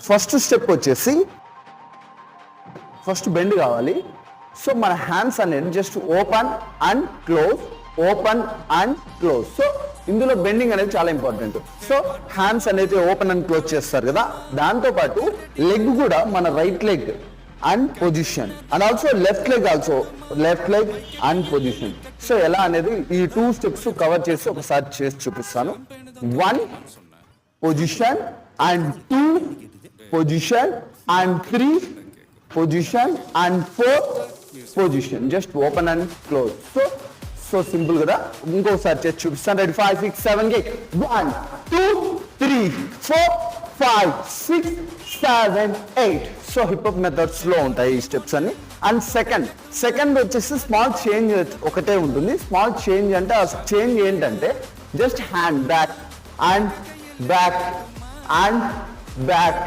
First step వచ్చేసి first bend కావాలి. So మన హ్యాండ్స్ అనేది just open and close, open and close. So ఇందులో బెండింగ్ అనేది చాలా ఇంపార్టెంట్. సో హ్యాండ్స్ అనేది ఓపెన్ అండ్ క్లోజ్ చేస్తారు కదా, దాంతోపాటు లెగ్ కూడా మన right leg and position and also left leg and position. So ఎలా అనేది ఈ 2 స్టెప్స్ కవర్ చేసి ఒకసారి చేసి చూపిస్తాను. 1 position and 2 position and 3 position and 4 position, just open and close. So simple కదా. ఇంకోసారి చేసి చూపిస్తాను. Ready 5 6 7 8 1 2 3 4 5 6 7 8. So hip hop methods లో ఉంటాయి ఈ స్టెప్స్ అన్ని. అండ్ సెకండ్ వచ్చేసి స్మాల్ చేంజ్ ఒకటే ఉంటుంది. స్మాల్ చేంజ్ అంటే ఆ చేంజ్ ఏంటంటే just hand back and back and back